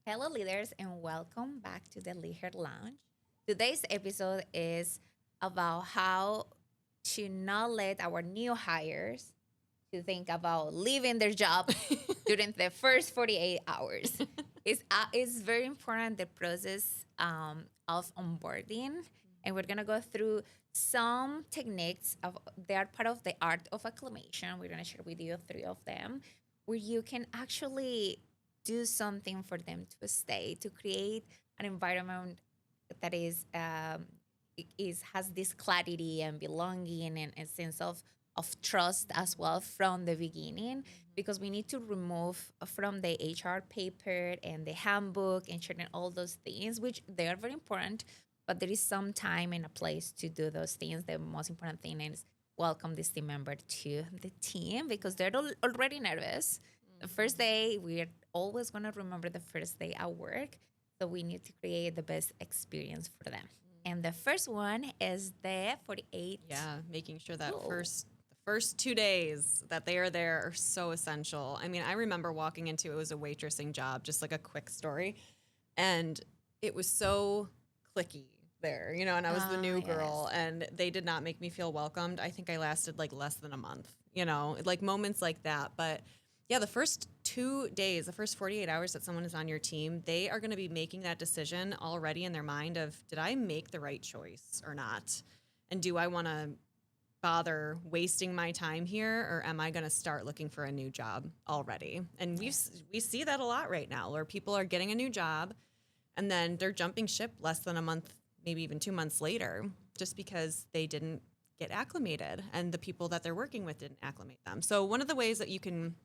Hello, leaders, and welcome back to the Leader Lounge. Today's episode is about how to not let our new hires to think about leaving their job during the first 48 hours. It's very important the process of onboarding, and we're gonna go through some techniques of they are part of the art of acclimation. We're gonna share with you three of them, where you can actually do something for them to stay, to create an environment that is has this clarity and belonging and a sense of trust as well from the beginning, because we need to remove from the HR paper and the handbook and sharing all those things, which they are very important, but there is some time and a place to do those things. The most important thing is welcome this team member to the team because they're already nervous. The first day, we're always going to remember the first day at work. So we need to create the best experience for them. And the first one is the 48. Yeah, making sure that Rule. the first 2 days that they are there are so essential. I mean, I remember walking into it was a waitressing job, just like a quick story, and it was so clicky there, and I was the new girl, Yes. and they did not make me feel welcomed. I think I lasted like less than a month, like moments like that. But yeah, the first 2 days, the first 48 hours that someone is on your team, they are going to be making that decision already in their mind of, did I make the right choice or not? And do I want to bother wasting my time here, or am I going to start looking for a new job already? And we see that a lot right now, where people are getting a new job and then they're jumping ship less than a month, maybe even 2 months later, just because they didn't get acclimated and the people that they're working with didn't acclimate them. So one of the ways that you can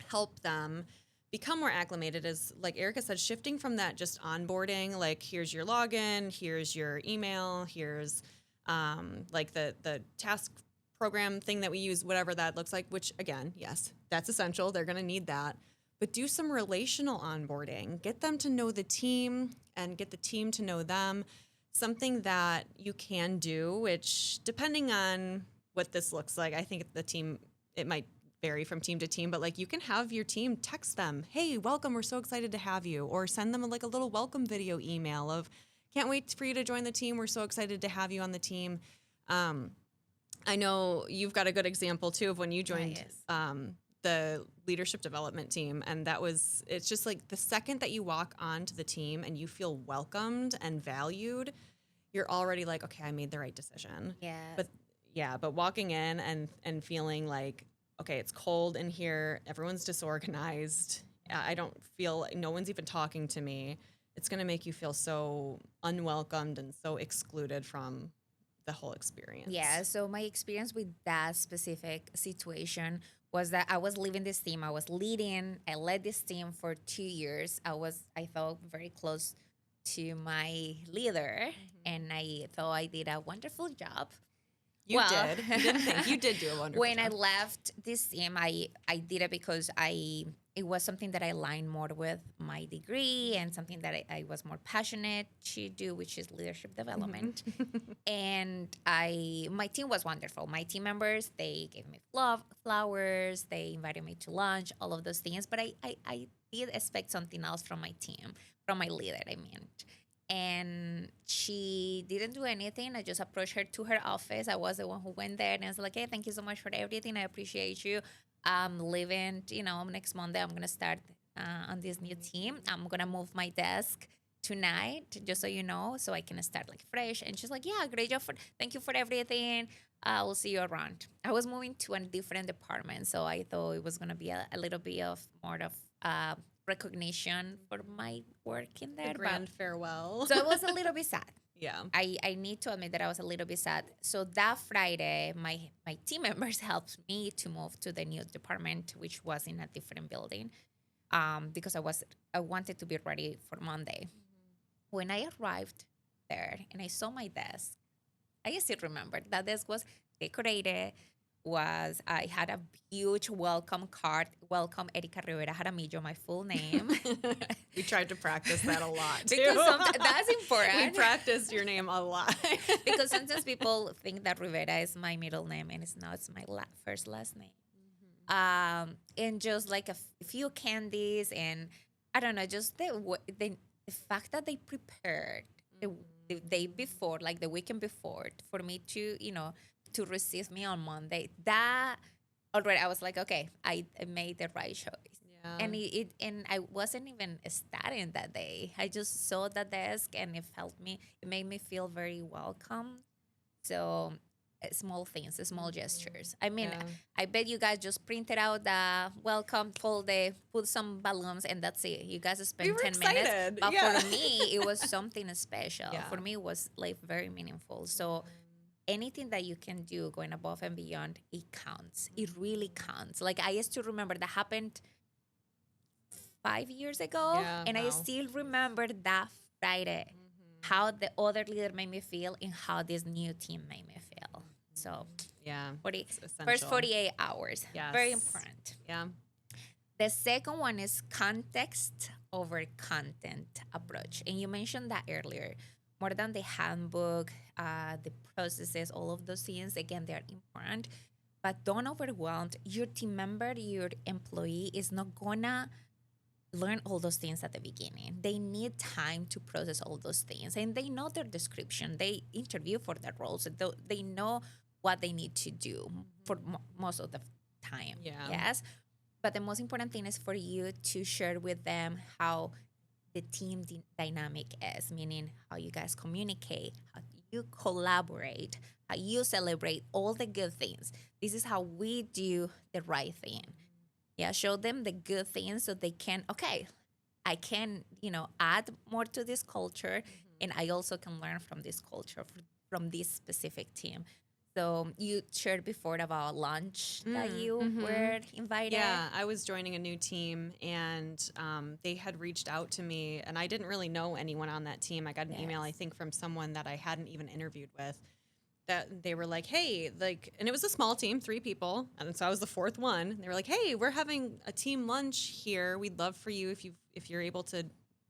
help them become more acclimated is, like Erica said, shifting from that just onboarding, like here's your login, here's your email, here's like the task program thing that we use, whatever that looks like, which again, yes, that's essential. They're going to need that. But do some relational onboarding, get them to know the team and get the team to know them. Something that you can do, which depending on what this looks like, I think the team, it might vary from team to team, but like you can have your team text them, hey, welcome, we're so excited to have you, or send them like a little welcome video email of, can't wait for you to join the team, we're so excited to have you on the team. I know you've got a good example too of when you joined Yes. the leadership development team, and it's just like the second that you walk onto the team and you feel welcomed and valued, you're already like, okay, I made the right decision. Yes. But yeah, but walking in and feeling like, okay, it's cold in here, everyone's disorganized, I don't feel, no one's even talking to me. It's going to make you feel so unwelcomed and so excluded from the whole Yeah, experience. so my experience with that specific situation was that I was leaving this team. I led this team for 2 years. I thought, very close to my leader, and I thought I did a wonderful job. You Well, did. You didn't think. You did do a wonderful when I job. left this team, I did it because it was something that I aligned more with my degree and something that I was more passionate to do, which is leadership development. And my team was wonderful. My team members, they gave me flowers, they invited me to lunch, all of those things. But I did expect something else from my team, from my leader, I mean. And she didn't do anything. I just approached her to her office. I was the one who went there, and I was like, hey, thank you so much for everything. I appreciate you. I'm leaving, next Monday. I'm going to start on this new team. I'm going to move my desk tonight, just so you know, so I can start like fresh. And she's like, yeah, great job. Thank you for everything. We'll see you around. I was moving to a different department, so I thought it was going to be a little bit of more of recognition for my work in The there. But grand farewell. so I was a little bit sad. Yeah. I need to admit that I was a little bit sad. So that Friday, my team members helped me to move to the new department, which was in a different building, because I wanted to be ready for Monday. When I arrived there and I saw my desk, I still remember that desk was decorated. Was I had a huge welcome card, welcome Erika Rivera Jaramillo, my full name, We tried to practice that a lot too. because that's We important. practiced your name a lot. Because sometimes people think that Rivera is my middle name, and it's not. It's my first last name. And just like a few candies and I don't know, just the fact that they prepared the day before, like the weekend before, for me to, to receive me on Monday. That already, I was like, okay, I made the right choice. Yeah. And and I wasn't even studying that day. I just saw the desk, and it made me feel very welcome. So small things, small gestures. I mean, Yeah. I bet you guys just printed out the welcome folder, put some balloons, and that's it. You guys We spent were 10 minutes, excited. but Yeah. for me, it was something special. Yeah. For me, it was like very meaningful. So anything that you can do going above and beyond, it counts. It really counts. Like I used to remember that happened 5 years ago, Yeah. and I Wow. still remember that Friday, how the other leader made me feel and how this new team made me feel. So Yeah. 40, It's first essential. 48 hours, very Yes. important. Yeah. The second one is context over content approach. And you mentioned that earlier. More than the handbook, the processes, all of those things, again, they're important. But don't overwhelm your team member, your employee is not gonna learn all those things at the beginning. They need time to process all those things. And they know their description. They interview for that role. So they know what they need to do for most of the time. Yeah. Yes. But the most important thing is for you to share with them how the team dynamic is, meaning how you guys communicate, how you collaborate, how you celebrate all the good things. This is how we do the right thing. Yeah, show them the good things so they can, okay, I can, add more to this culture, and I also can learn from this culture, from this specific team. So you shared before about lunch that you were invited. Yeah, I was joining a new team, and they had reached out to me, and I didn't really know anyone on that team. I got an email, I think, from someone that I hadn't even interviewed with. That they were like, hey, like, and it was a small team, 3 people, and so I was the 4th one. They were like, hey, we're having a team lunch here. We'd love for you if you're able to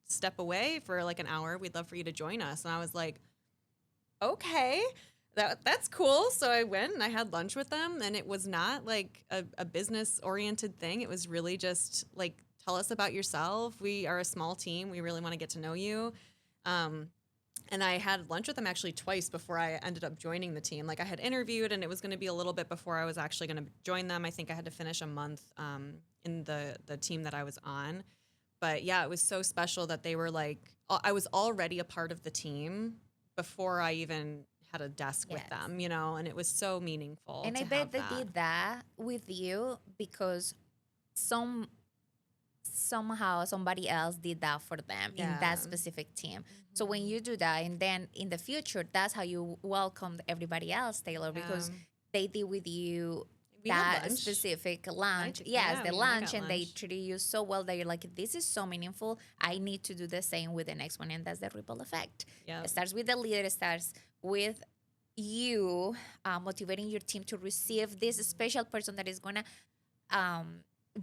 step away for like an hour. We'd love for you to join us. And I was like, okay, that's cool. So I went and I had lunch with them, and it was not like a business oriented thing. It was really just like, tell us about yourself. We are a small team. We really want to get to know you. And I had lunch with them actually twice before I ended up joining the team. Like I had interviewed, and it was going to be a little bit before I was actually going to join them. I think I had to finish a month in the team that I was on. But yeah, it was so special that they were like, I was already a part of the team before I even had a desk with Yes. them, and it was so meaningful. And to I bet have they that. did that with you because somehow somebody else did that for them in Yeah. that specific team. So when you do that, and then in the future, that's how you welcome everybody else, Taylor, because they did with you We had that lunch. specific lunch. did- Yes, yeah, the I lunch, got and they lunch. treated you so well that you're like, this is so meaningful. I need to do the same with the next one, and that's the ripple effect. Yep. It starts with the leader. It starts with you motivating your team to receive this special person that is gonna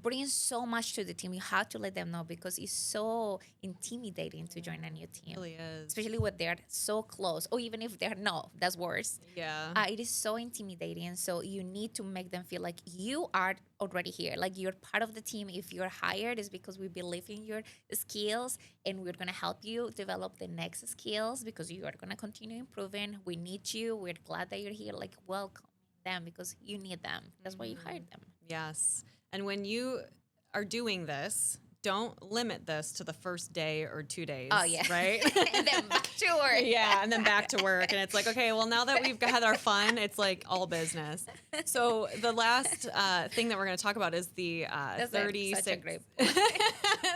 bring so much to the team. You have to let them know because it's so intimidating to join a new It team, really is. especially when they're so close, or even if they're no, that's worse. Yeah. It is so intimidating. So you need to make them feel like you are already here, like you're part of the team. If you're hired, it's because we believe in your skills, and we're gonna help you develop the next skills because you are gonna continue improving. We need you. We're glad that you're here. Like welcome them because you need them. That's why you hired them. Yes. And when you are doing this, don't limit this to the first day or 2 days. Oh yeah, Right? and then back to work. Yeah, and then back to work. And it's like, okay, well, now that we've had our fun, it's like all business. So the last thing that we're going to talk about is the That's 36. such a great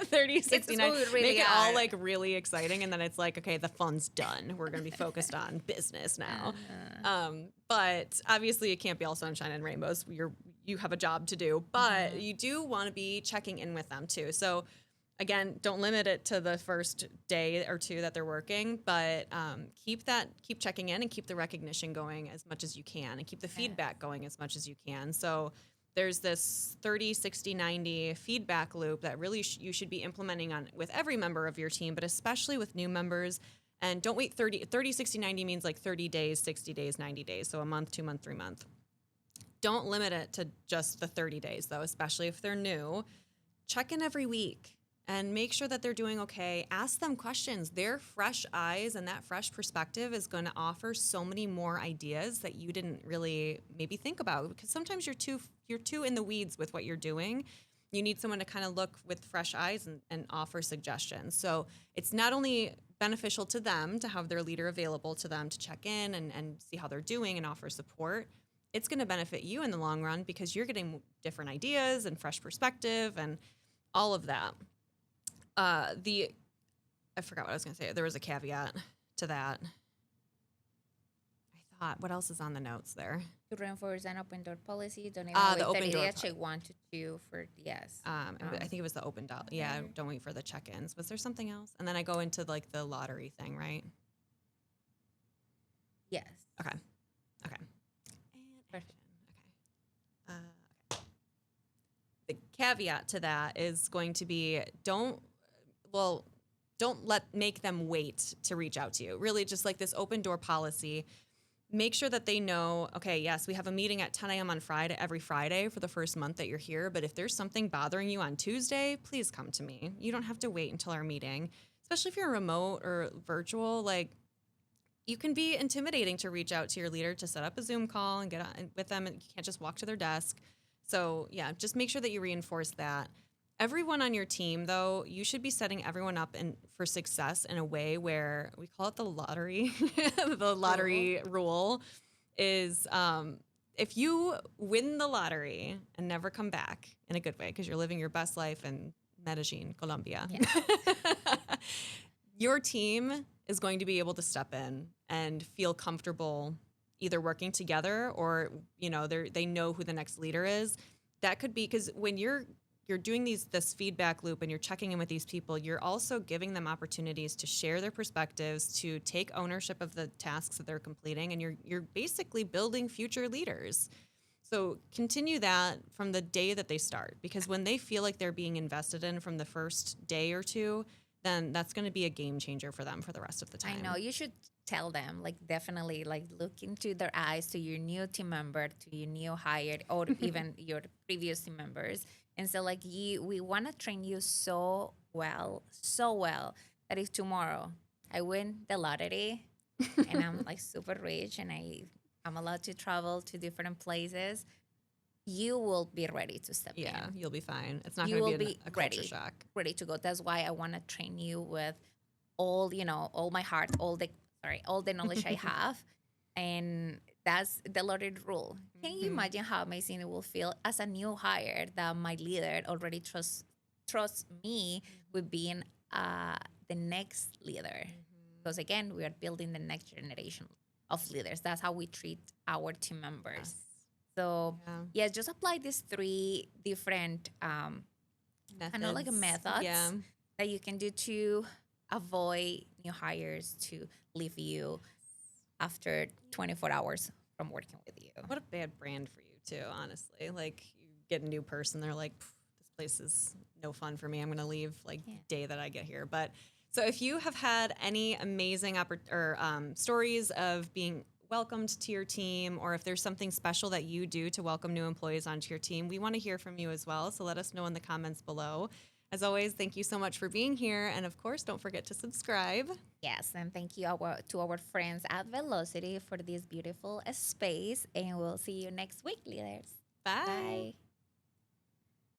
30, 69. who we really Make it all are. like really exciting. And then it's like, okay, the fun's done. We're going to be focused on business now. But obviously, it can't be all sunshine and rainbows. You have a job to do, but you do want to be checking in with them too. So again, don't limit it to the first day or 2 that they're working, but keep checking in and keep the recognition going as much as you can, and keep the feedback going as much as you can. So there's this 30, 60, 90 feedback loop that really you should be implementing on with every member of your team, but especially with new members. And don't wait 30, 60, 90 means like 30 days, 60 days, 90 days. So a month, 2 month, 3 month. Don't limit it to just the 30 days though, especially if they're new. Check in every week. and make sure that they're doing okay. Ask them questions. Their fresh eyes and that fresh perspective is going to offer so many more ideas that you didn't really maybe think about, because sometimes you're too in the weeds with what you're doing. You need someone to kind of look with fresh eyes and offer suggestions. So it's not only beneficial to them to have their leader available to them to check in and see how they're doing and offer support. It's going to benefit you in the long run because you're getting different ideas and fresh perspective and all of that. I forgot what I was going to say. There was a caveat to that. I thought, what else is on the notes there? To reinforce an open door policy, don't even The wait open 30 door days, check 1 to 2 for yes. I think it was the open door. Yeah, don't wait for the check-ins. Was there something else? And then I go into like the lottery thing, right? Yes. Okay. And Perfect. action. Okay. The caveat to that is going to be don't make them wait to reach out to you. Really, just like this open door policy. Make sure that they know, okay, yes, we have a meeting at 10 a.m. on Friday, every Friday for the first month that you're here. But if there's something bothering you on Tuesday, please come to me. You don't have to wait until our meeting, especially if you're remote or virtual. Like, you can be intimidating to reach out to your leader to set up a Zoom call and get on with them. And you can't just walk to their desk. So, yeah, just make sure that you reinforce that. Everyone on your team, though, you should be setting everyone up for success in a way where we call it the lottery. The lottery rule is if you win the lottery and never come back in a good way because you're living your best life in Medellin, Colombia, your team is going to be able to step in and feel comfortable either working together or, they know who the next leader is. That could be because when you're doing this feedback loop and you're checking in with these people, you're also giving them opportunities to share their perspectives, to take ownership of the tasks that they're completing, and you're basically building future leaders. So continue that from the day that they start, because when they feel like they're being invested in from the first day or two, then that's going to be a game changer for them for the rest of the time. I know you should tell them, like, definitely, like, look into their eyes to your new team member, to your new hired, or even your previous team members, and so like we want to train you so well that if tomorrow I win the lottery and I'm like super rich and I'm allowed to travel to different places, you will be ready to step in. Yeah, you'll be fine. It's not You going will to be be a culture shock. ready to go. That's why I want to train you with all my heart, all the knowledge I have. And that's the lottery rule. Can you imagine how amazing it will feel as a new hire that my leader already trusts me with being the next leader? Because again, we are building the next generation of leaders. That's how we treat our team members. Yes. So yeah, just apply these 3 different kind of like methods that you can do to avoid new hires to leave you after 24 hours from working with you. What a bad brand for you too, honestly. Like, you get a new person, they're like, this place is no fun for me. I'm going to leave the day that I get here. But so if you have had any amazing stories of being welcomed to your team, or if there's something special that you do to welcome new employees onto your team, we want to hear from you as well. So let us know in the comments below. As always, thank you so much for being here. And of course, don't forget to subscribe. Yes, and thank you to our friends at Velocity for this beautiful space. And we'll see you next week, leaders. Bye. Bye.